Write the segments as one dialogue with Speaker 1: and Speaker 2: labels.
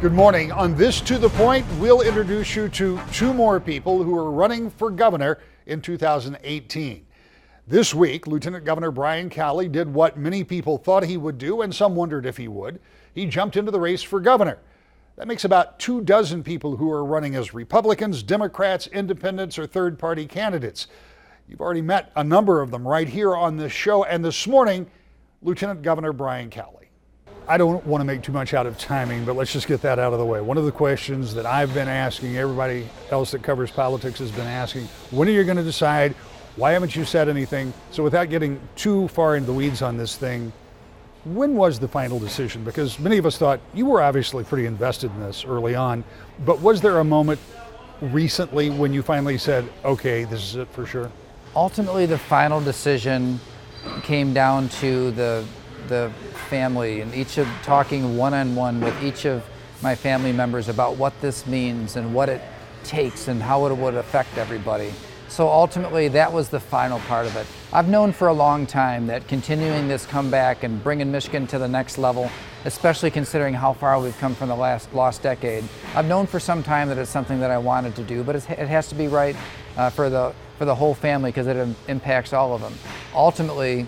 Speaker 1: Good morning. On this To The Point, we'll introduce you to two more people who are running for governor in 2018. This week, Lieutenant Governor Brian Calley did what many people thought he would do, and some wondered if he would. He jumped into the race for governor. That makes about 24 people who are running as Republicans, Democrats, independents, or third-party candidates. You've already met a number of them right here on this show, and this morning, Lieutenant Governor Brian Calley. I don't want to make too much out of timing, but let's just get that out of the way. One of the questions that I've been asking, everybody else that covers politics has been asking, when are you going to decide? Why haven't you said anything? So without getting too far into the weeds on this thing, when was the final decision? Because many of us thought you were obviously pretty invested in this early on, but was there a moment recently when you finally said, okay, this is it for sure?
Speaker 2: Ultimately, the final decision came down to the family, and each of talking one-on-one with each of my family members about what this means and what it takes and how it would affect everybody. So ultimately, that was the final part of it. I've known for a long time that continuing this comeback and bringing Michigan to the next level, especially considering how far we've come from the lost decade, I've known for some time that it's something that I wanted to do, but it has to be right for the whole family because it impacts all of them. Ultimately,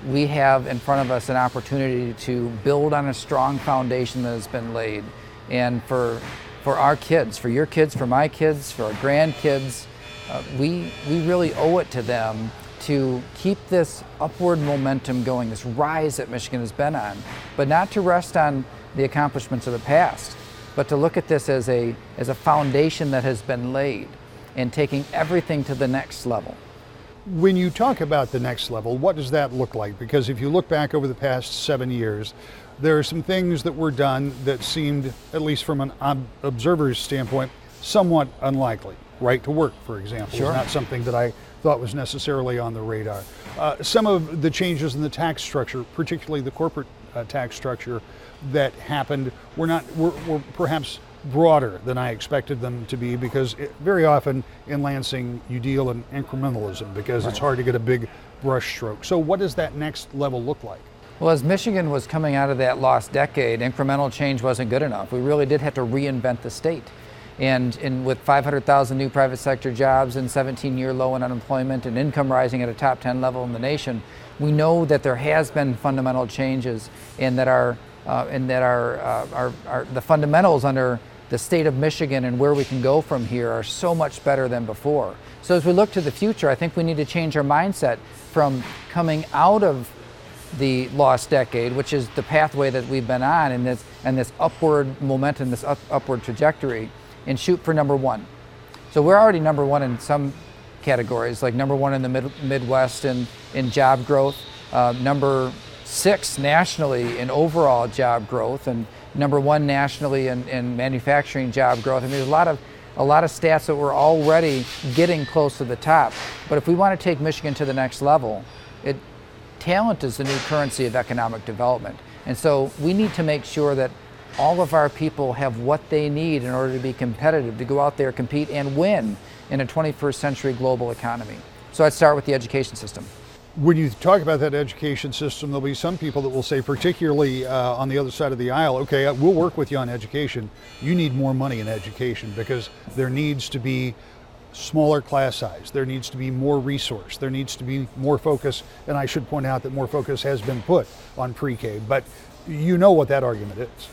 Speaker 2: we have in front of us an opportunity to build on a strong foundation that has been laid. And for our kids, for your kids, for my kids, for our grandkids, we really owe it to them to keep this upward momentum going, this rise that Michigan has been on, but not to rest on the accomplishments of the past, but to look at this as a foundation that has been laid and taking everything to the next level.
Speaker 1: When you talk about the next level, what does that look like? Because if you look back over the past 7 years, there are some things that were done that seemed, at least from an observer's standpoint, somewhat unlikely. Right to work, for example,
Speaker 2: Sure.
Speaker 1: is not something that I thought was necessarily on the radar. Some of the changes in the tax structure, particularly the corporate tax structure that happened, were perhaps broader than I expected them to be, because very often in Lansing you deal in incrementalism because It's hard to get a big brush stroke. So what does that next level look like?
Speaker 2: Well, as Michigan was coming out of that lost decade, incremental change wasn't good enough. We really did have to reinvent the state. And with 500,000 new private sector jobs and 17-year low in unemployment and income rising at a top 10 level in the nation, we know that there has been fundamental changes and that the fundamentals under the state of Michigan and where we can go from here are so much better than before. So as we look to the future, I think we need to change our mindset from coming out of the lost decade, which is the pathway that we've been on, and this upward momentum, this upward trajectory, and shoot for number one. So we're already number one in some categories, like number one in the Midwest in job growth, number 6 nationally in overall job growth, and number 1 nationally in manufacturing job growth. I mean, there's a lot of stats that we're already getting close to the top. But if we want to take Michigan to the next level, talent is the new currency of economic development. And so we need to make sure that all of our people have what they need in order to be competitive, to go out there, compete, and win in a 21st century global economy. So I'd start with the education system.
Speaker 1: When you talk about that education system, there'll be some people that will say, particularly on the other side of the aisle, okay, we'll work with you on education. You need more money in education because there needs to be smaller class size. There needs to be more resource. There needs to be more focus. And I should point out that more focus has been put on pre-K, but you know what that argument is.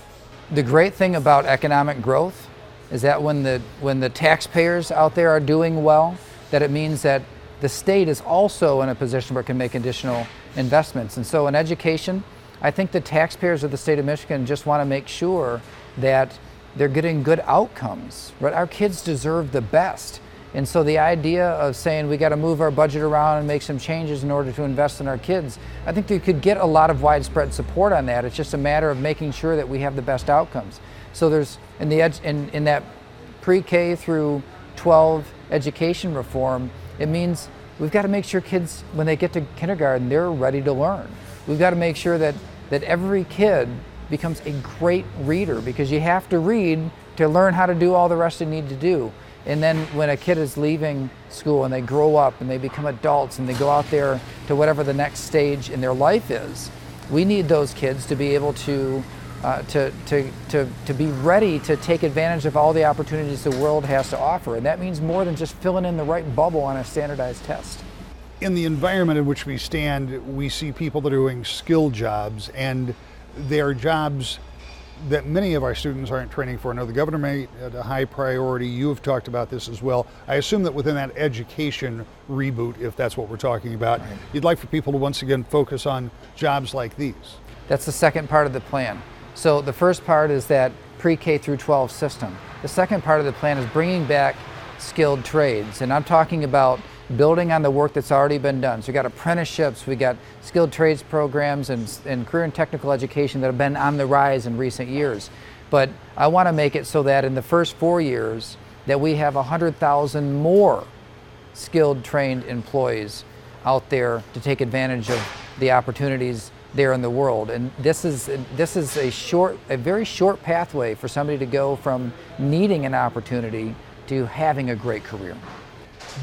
Speaker 2: The great thing about economic growth is that when the taxpayers out there are doing well, that it means that the state is also in a position where it can make additional investments. And so in education, I think the taxpayers of the state of Michigan just want to make sure that they're getting good outcomes. Right? Our kids deserve the best. And so the idea of saying we got to move our budget around and make some changes in order to invest in our kids, I think you could get a lot of widespread support on that. It's just a matter of making sure that we have the best outcomes. So there's in that pre-K through 12 education reform, it means we've got to make sure kids, when they get to kindergarten, they're ready to learn. We've got to make sure that every kid becomes a great reader, because you have to read to learn how to do all the rest you need to do. And then when a kid is leaving school and they grow up and they become adults and they go out there to whatever the next stage in their life is, we need those kids to be able to to be ready to take advantage of all the opportunities the world has to offer. And that means more than just filling in the right bubble on a standardized test.
Speaker 1: In the environment in which we stand, we see people that are doing skilled jobs, and they are jobs that many of our students aren't training for. I know the governor made it a high priority. You have talked about this as well. I assume that within that education reboot, if that's what we're talking about, right, you'd like for people to once again focus on jobs like these.
Speaker 2: That's the second part of the plan. So the first part is that pre-K through 12 system. The second part of the plan is bringing back skilled trades, and I'm talking about building on the work that's already been done. So we got apprenticeships, we got skilled trades programs and career and technical education that have been on the rise in recent years. But I want to make it so that in the first 4 years that we have 100,000 more skilled trained employees out there to take advantage of the opportunities there in the world. And this is a very short pathway for somebody to go from needing an opportunity to having a great career.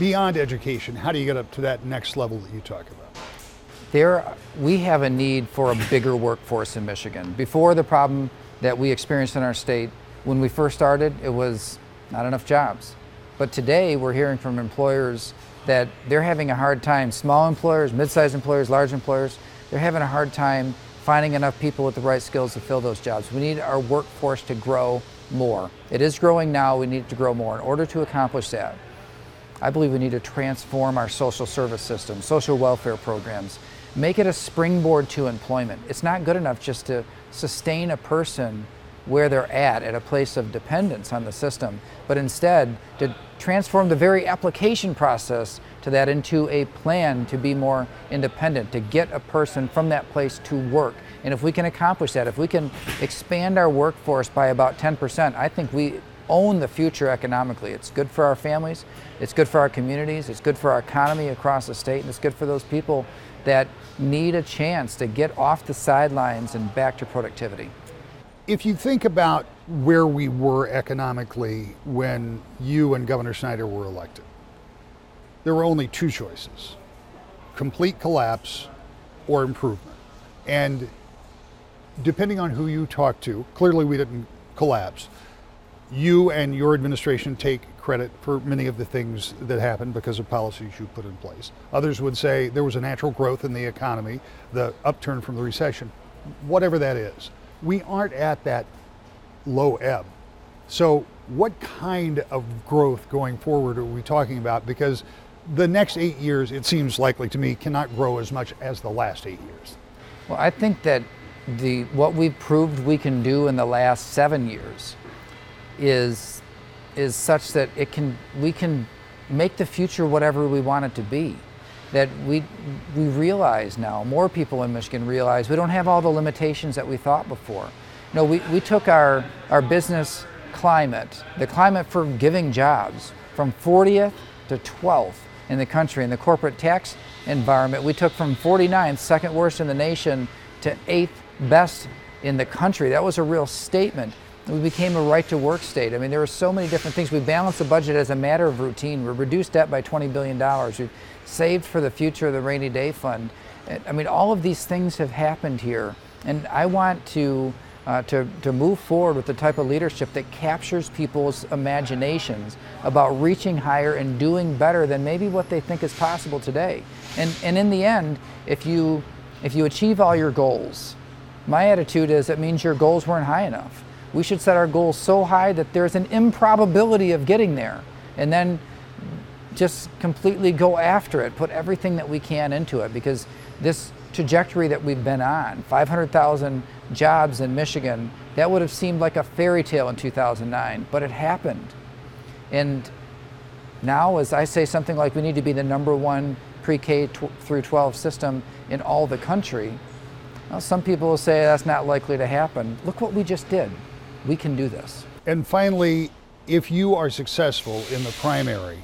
Speaker 1: Beyond education, how do you get up to that next level that you talk about?
Speaker 2: We have a need for a bigger workforce in Michigan. Before, the problem that we experienced in our state, when we first started, it was not enough jobs. But today, we're hearing from employers that they're having a hard time, small employers, mid-sized employers, large employers, they're having a hard time finding enough people with the right skills to fill those jobs. We need our workforce to grow more. It is growing now, we need it to grow more. In order to accomplish that, I believe we need to transform our social service system, social welfare programs, make it a springboard to employment. It's not good enough just to sustain a person where they're at a place of dependence on the system, but instead to transform the very application process to that into a plan to be more independent, to get a person from that place to work. And if we can accomplish that, if we can expand our workforce by about 10%, I think we own the future economically. It's good for our families, it's good for our communities, it's good for our economy across the state, and it's good for those people that need a chance to get off the sidelines and back to productivity.
Speaker 1: If you think about where we were economically when you and Governor Snyder were elected, there were only two choices: complete collapse or improvement. And depending on who you talk to, clearly we didn't collapse. You and your administration take credit for many of the things that happened because of policies you put in place. Others would say there was a natural growth in the economy, the upturn from the recession, whatever that is. We aren't at that low ebb. So what kind of growth going forward are we talking about? Because the next 8 years, it seems likely to me, cannot grow as much as the last 8 years.
Speaker 2: Well, I think that what we've proved we can do in the last 7 years is such that we can make the future whatever we want it to be. That we realize now, more people in Michigan realize we don't have all the limitations that we thought before. No, we took our business climate, the climate for giving jobs, from 40th to 12th in the country. In the corporate tax environment, we took from 49th, second worst in the nation, to 8th best in the country. That was a real statement. We became a right-to-work state. I mean, there were so many different things. We balanced the budget as a matter of routine. We reduced debt by $20 billion. We've saved for the future of the rainy day fund. I mean, all of these things have happened here. And I want to move forward with the type of leadership that captures people's imaginations about reaching higher and doing better than maybe what they think is possible today. And in the end, if you achieve all your goals, my attitude is it means your goals weren't high enough. We should set our goals so high that there's an improbability of getting there, and then just completely go after it, put everything that we can into it, because this trajectory that we've been on, 500,000 jobs in Michigan, that would have seemed like a fairy tale in 2009, but it happened. And now, as I say something like we need to be the #1 pre-K through 12 system in all the country, well, some people will say that's not likely to happen. Look what we just did. We can do this.
Speaker 1: And finally, if you are successful in the primary,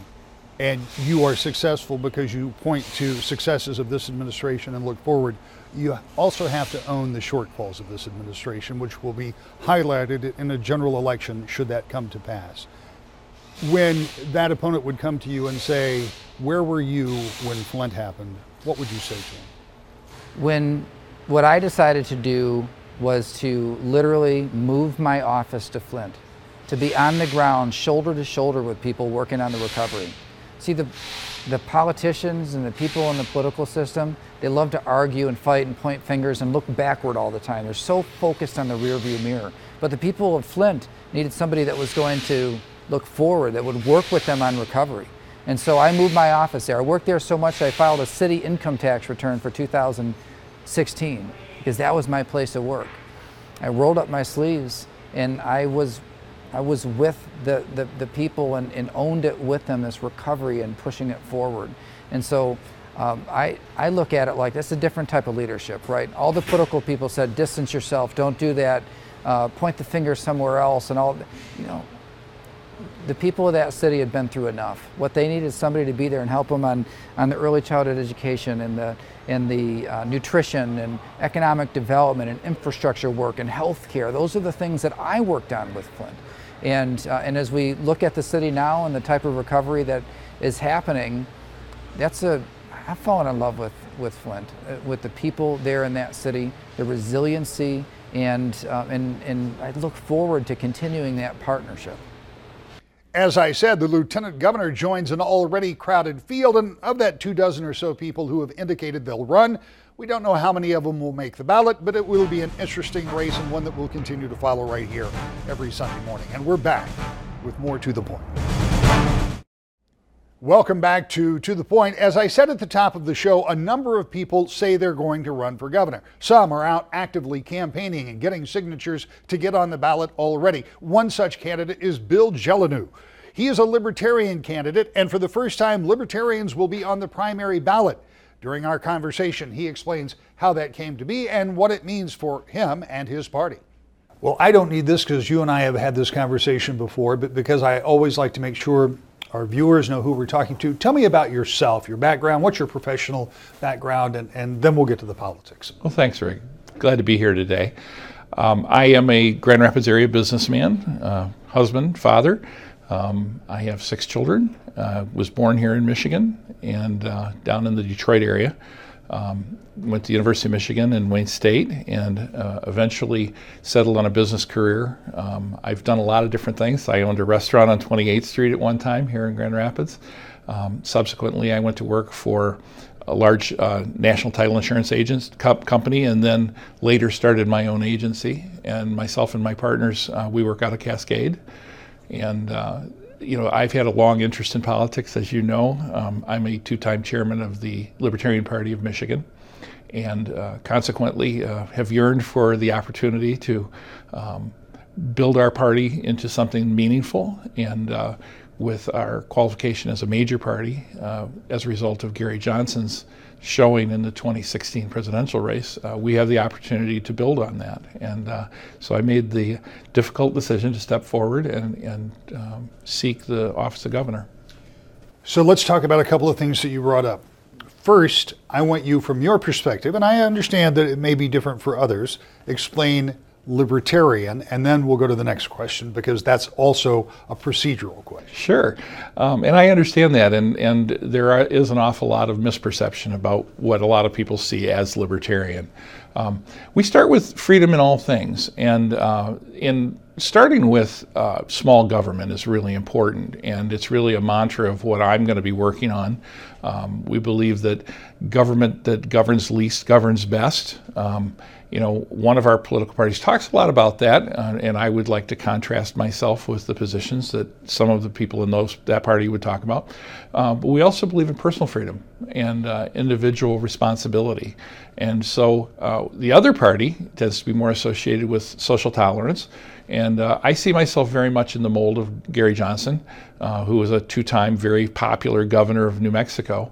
Speaker 1: and you are successful because you point to successes of this administration and look forward, you also have to own the shortfalls of this administration, which will be highlighted in a general election should that come to pass. When that opponent would come to you and say, where were you when Flint happened, what would you say to him?
Speaker 2: What I decided to do was to literally move my office to Flint, to be on the ground, shoulder to shoulder with people working on the recovery. See, the politicians and the people in the political system, they love to argue and fight and point fingers and look backward all the time. They're so focused on the rearview mirror. But the people of Flint needed somebody that was going to look forward, that would work with them on recovery. And so I moved my office there. I worked there so much that I filed a city income tax return for 2016 because that was my place of work. I rolled up my sleeves and I was with the people and owned it with them, this recovery and pushing it forward. And so I look at it like that's a different type of leadership, right? All the political people said, distance yourself, don't do that, point the finger somewhere else, and all, you know. The people of that city had been through enough. What they need is somebody to be there and help them on the early childhood education and the nutrition and economic development and infrastructure work and health care. Those are the things that I worked on with Flint. And as we look at the city now and the type of recovery that is happening, I've fallen in love with Flint, with the people there in that city, the resiliency, and I look forward to continuing that partnership.
Speaker 1: As I said, the Lieutenant Governor joins an already crowded field, and of that 24 or so people who have indicated they'll run, we don't know how many of them will make the ballot, but it will be an interesting race and one that we'll continue to follow right here every Sunday morning. And we're back with more To The Point. Welcome back to The Point. As I said at the top of the show, a number of people say they're going to run for governor. Some are out actively campaigning and getting signatures to get on the ballot already. One such candidate is Bill Gelineau. He is a Libertarian candidate, and for the first time, Libertarians will be on the primary ballot. During our conversation, he explains how that came to be and what it means for him and his party. Well, I don't need this because you and I have had this conversation before, but because I always like to make sure our viewers know who we're talking to. Tell me about yourself, your background, what's your professional background, and then we'll get to the politics.
Speaker 3: Well, thanks, Rick. Glad to be here today. I am a Grand Rapids area businessman, husband, father. I have 6 children. Was born here in Michigan and down in the Detroit area. Went to the University of Michigan and Wayne State, and eventually settled on a business career. I've done a lot of different things. I owned a restaurant on 28th Street at one time here in Grand Rapids. Subsequently, I went to work for a large national title insurance agent company, and then later started my own agency. And myself and my partners, we work out of Cascade. And I've had a long interest in politics, as you know. I'm a 2-time chairman of the Libertarian Party of Michigan, and consequently have yearned for the opportunity to build our party into something meaningful, and with our qualification as a major party as a result of Gary Johnson's showing in the 2016 presidential race, we have the opportunity to build on that. And so I made the difficult decision to step forward and seek the office of governor.
Speaker 1: So let's talk about a couple of things that you brought up. First, I want you, from your perspective, and I understand that it may be different for others, explain libertarian, and then we'll go to the next question, because that's also a procedural question.
Speaker 3: Sure, and I understand that, and there is an awful lot of misperception about what a lot of people see as libertarian. We start with freedom in all things, and in starting with small government is really important, and it's really a mantra of what I'm going to be working on. We believe that government that governs least governs best. One of our political parties talks a lot about that, and I would like to contrast myself with the positions that some of the people in that party would talk about. But we also believe in personal freedom and individual responsibility. And so the other party tends to be more associated with social tolerance. And I see myself very much in the mold of Gary Johnson, who was a 2-time very popular governor of New Mexico.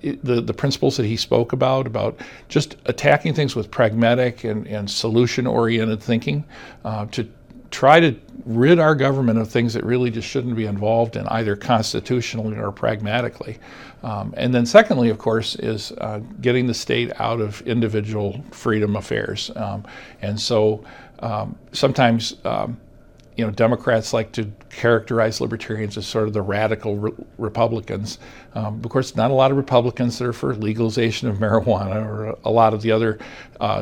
Speaker 3: The principles that he spoke about just attacking things with pragmatic and solution-oriented thinking to try to rid our government of things that really just shouldn't be involved in, either constitutionally or pragmatically. And then secondly, of course, is getting the state out of individual freedom affairs. And so sometimes Democrats like to characterize libertarians as sort of the radical Republicans. Of course, not a lot of Republicans that are for legalization of marijuana or a lot of the other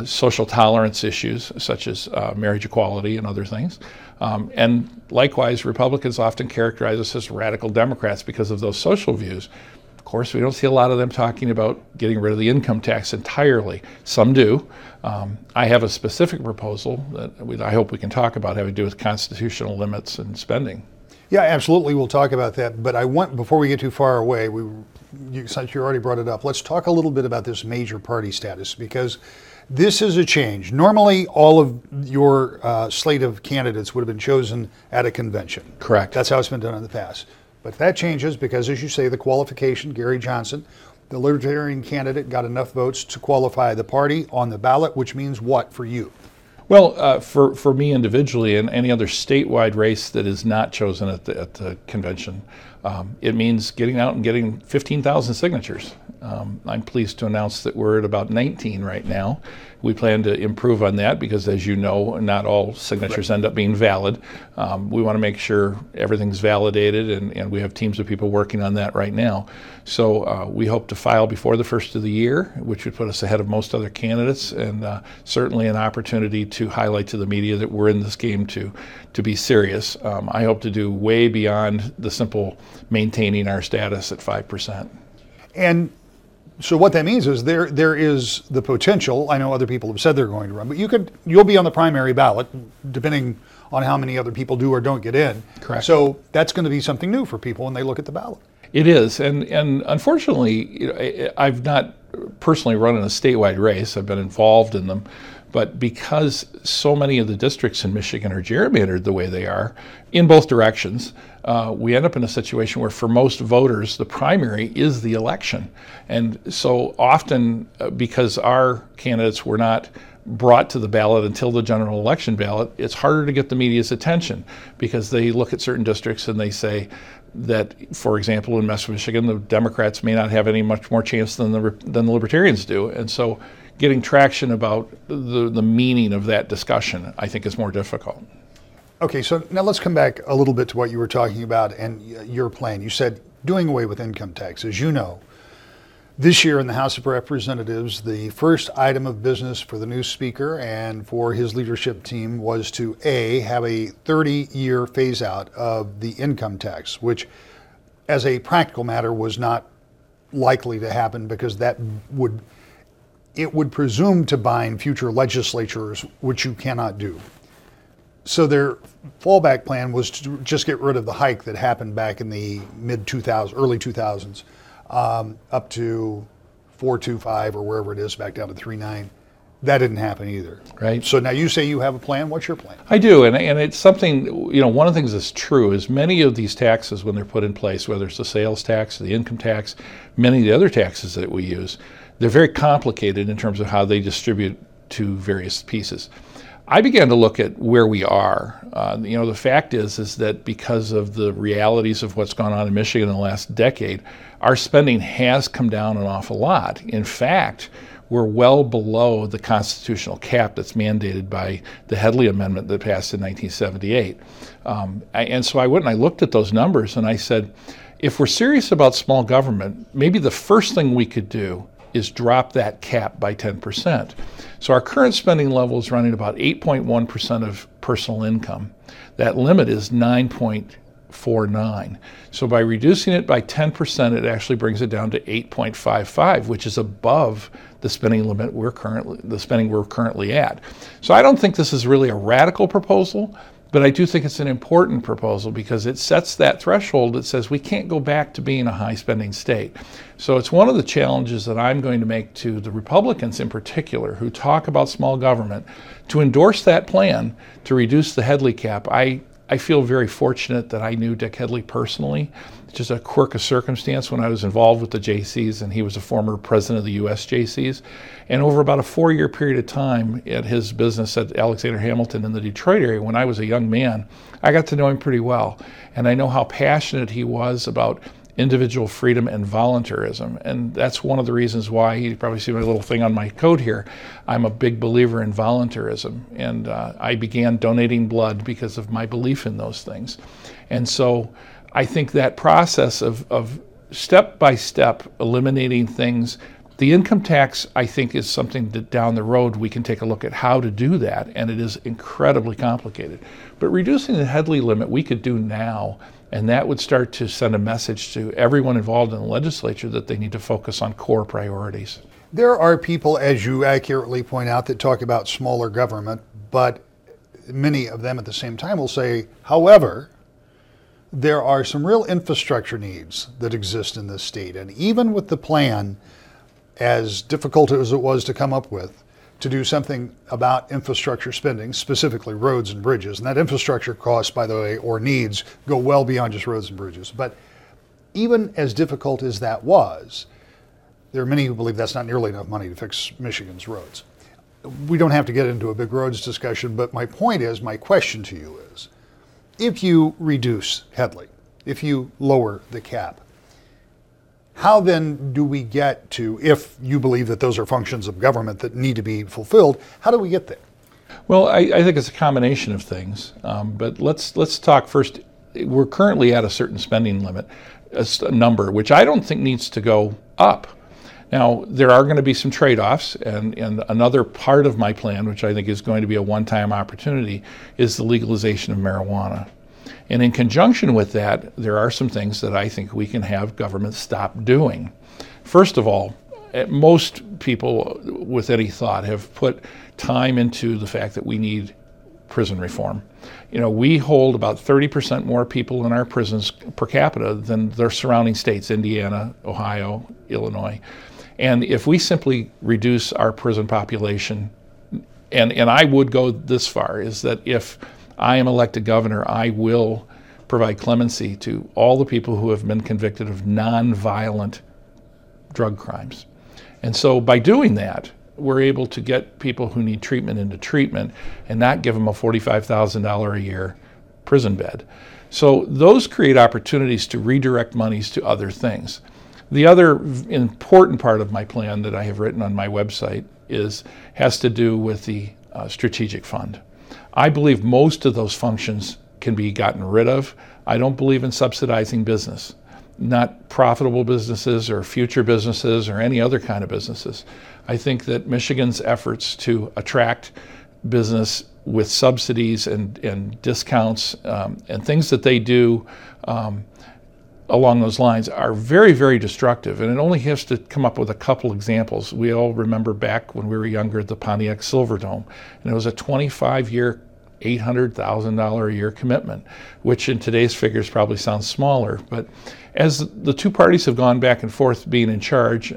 Speaker 3: social tolerance issues, such as marriage equality and other things. And likewise, Republicans often characterize us as radical Democrats because of those social views. Of course, we don't see a lot of them talking about getting rid of the income tax entirely. Some do. I have a specific proposal that I hope we can talk about having to do with constitutional limits and spending.
Speaker 1: Yeah, absolutely. We'll talk about that. But before we get too far away, since you already brought it up, let's talk a little bit about this major party status, because this is a change. Normally, all of your slate of candidates would have been chosen at a convention.
Speaker 3: Correct.
Speaker 1: That's how it's been done in the past. But that changes because, as you say, the qualification, Gary Johnson, the Libertarian candidate, got enough votes to qualify the party on the ballot, which means what for you?
Speaker 3: Well, for me individually and any other statewide race that is not chosen at the convention, it means getting out and getting 15,000 signatures. I'm pleased to announce that we're at about 19 right now. We plan to improve on that because, as you know, not all signatures end up being valid. We want to make sure everything's validated, and we have teams of people working on that right now. So we hope to file before the first of the year, which would put us ahead of most other candidates, and certainly an opportunity to highlight to the media that we're in this game to be serious. I hope to do way beyond the simple maintaining our status at 5%.
Speaker 1: And so what that means is there is the potential. I know other people have said they're going to run, but you'll be on the primary ballot, depending on how many other people do or don't get in.
Speaker 3: Correct.
Speaker 1: So that's going to be something new for people when they look at the ballot.
Speaker 3: It is, and unfortunately, I've not personally run in a statewide race. I've been involved in them, but because so many of the districts in Michigan are gerrymandered the way they are, in both directions, we end up in a situation where for most voters, the primary is the election. And so often, because our candidates were not brought to the ballot until the general election ballot, it's harder to get the media's attention because they look at certain districts and they say that, for example, in West Michigan, the Democrats may not have any much more chance than the Libertarians do. And so getting traction about the meaning of that discussion, I think, is more difficult.
Speaker 1: Okay, so now let's come back a little bit to what you were talking about and your plan. You said doing away with income tax. As you know, this year in the House of Representatives, the first item of business for the new speaker and for his leadership team was to have a 30-year phase out of the income tax, which as a practical matter was not likely to happen because it would presume to bind future legislatures, which you cannot do. So their fallback plan was to just get rid of the hike that happened back in the early 2000s, up to 4.25 or wherever it is, back down to 3.9. That didn't happen either.
Speaker 3: Right.
Speaker 1: So now you say you have a plan. What's your plan?
Speaker 3: I do, and it's something, one of the things that's true is many of these taxes, when they're put in place, whether it's the sales tax, the income tax, many of the other taxes that we use, they're very complicated in terms of how they distribute to various pieces. I began to look at where we are. The fact is that because of the realities of what's gone on in Michigan in the last decade, our spending has come down an awful lot. In fact, we're well below the constitutional cap that's mandated by the Headlee Amendment that passed in 1978. And so I went and I looked at those numbers and I said, if we're serious about small government, maybe the first thing we could do is drop that cap by 10%. So our current spending level is running about 8.1% of personal income. That limit is 9.49. So by reducing it by 10%, it actually brings it down to 8.55, which is above the spending limit we're currently at. So I don't think this is really a radical proposal, but I do think it's an important proposal because it sets that threshold that says we can't go back to being a high spending state. So it's one of the challenges that I'm going to make to the Republicans in particular who talk about small government to endorse that plan to reduce the Headlee Cap. I feel very fortunate that I knew Dick Headlee personally. It's just a quirk of circumstance when I was involved with the JCs, and he was a former president of the U.S. JCs. And over about a 4-year period of time at his business at Alexander Hamilton in the Detroit area, when I was a young man, I got to know him pretty well. And I know how passionate he was about individual freedom and voluntarism. And that's one of the reasons why, you probably see my little thing on my coat here, I'm a big believer in voluntarism. And I began donating blood because of my belief in those things. And so I think that process of step by step eliminating things, the income tax, I think, is something that down the road we can take a look at how to do that, and it is incredibly complicated. But reducing the Headlee limit we could do now, and that would start to send a message to everyone involved in the legislature that they need to focus on core priorities.
Speaker 1: There are people, as you accurately point out, that talk about smaller government, but many of them at the same time will say, however, there are some real infrastructure needs that exist in this state. And even with the plan, as difficult as it was to come up with, to do something about infrastructure spending, specifically roads and bridges. And that infrastructure costs, by the way, or needs, go well beyond just roads and bridges. But even as difficult as that was, there are many who believe that's not nearly enough money to fix Michigan's roads. We don't have to get into a big roads discussion, but my point is, my question to you is, if you reduce Headlee, if you lower the cap, how then do we get to, if you believe that those are functions of government that need to be fulfilled, how do we get there?
Speaker 3: Well, I think it's a combination of things, but let's talk first. We're currently at a certain spending limit, a number, which I don't think needs to go up. Now, there are going to be some trade-offs, and another part of my plan, which I think is going to be a one-time opportunity, is the legalization of marijuana. And in conjunction with that, there are some things that I think we can have government stop doing. First of all, most people with any thought have put time into the fact that we need prison reform. You know, we hold about 30% more people in our prisons per capita than their surrounding states, Indiana, Ohio, Illinois. And if we simply reduce our prison population, and I would go this far, is that if I am elected governor, I will provide clemency to all the people who have been convicted of non-violent drug crimes. And so by doing that, we're able to get people who need treatment into treatment and not give them a $45,000 a year prison bed. So those create opportunities to redirect monies to other things. The other important part of my plan that I have written on my website has to do with the strategic fund. I believe most of those functions can be gotten rid of. I don't believe in subsidizing business, not profitable businesses or future businesses or any other kind of businesses. I think that Michigan's efforts to attract business with subsidies and discounts and things that they do along those lines are very, very destructive. And it only has to come up with a couple examples. We all remember back when we were younger, the Pontiac Silverdome, and it was a 25-year, $800,000 a year commitment, which in today's figures probably sounds smaller. But as the two parties have gone back and forth being in charge,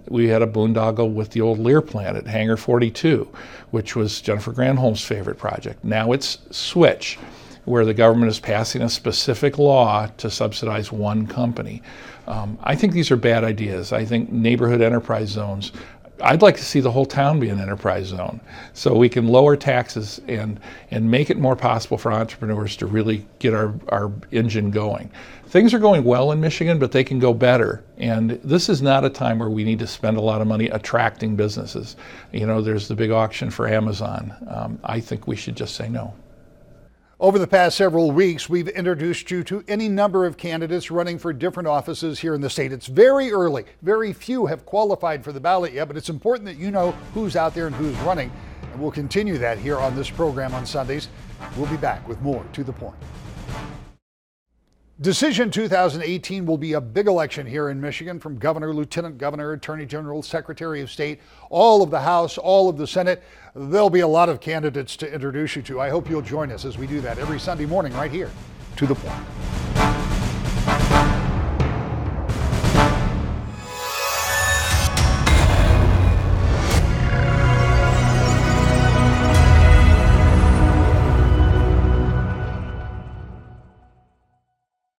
Speaker 3: we had a boondoggle with the old Lear plant at Hangar 42, which was Jennifer Granholm's favorite project. Now it's Switch, where the government is passing a specific law to subsidize one company. I think these are bad ideas. I think neighborhood enterprise zones, I'd like to see the whole town be an enterprise zone so we can lower taxes and make it more possible for entrepreneurs to really get our engine going. Things are going well in Michigan, but they can go better. And this is not a time where we need to spend a lot of money attracting businesses. You know, there's the big auction for Amazon. I think we should just say no.
Speaker 1: Over the past several weeks, we've introduced you to any number of candidates running for different offices here in the state. It's very early. Very few have qualified for the ballot yet, but it's important that you know who's out there and who's running. And we'll continue that here on this program on Sundays. We'll be back with more To The Point. Decision 2018 will be a big election here in Michigan, from governor, lieutenant governor, attorney general, secretary of state, all of the House, all of the Senate. There'll be a lot of candidates to introduce you to. I hope you'll join us as we do that every Sunday morning right here, To The Point.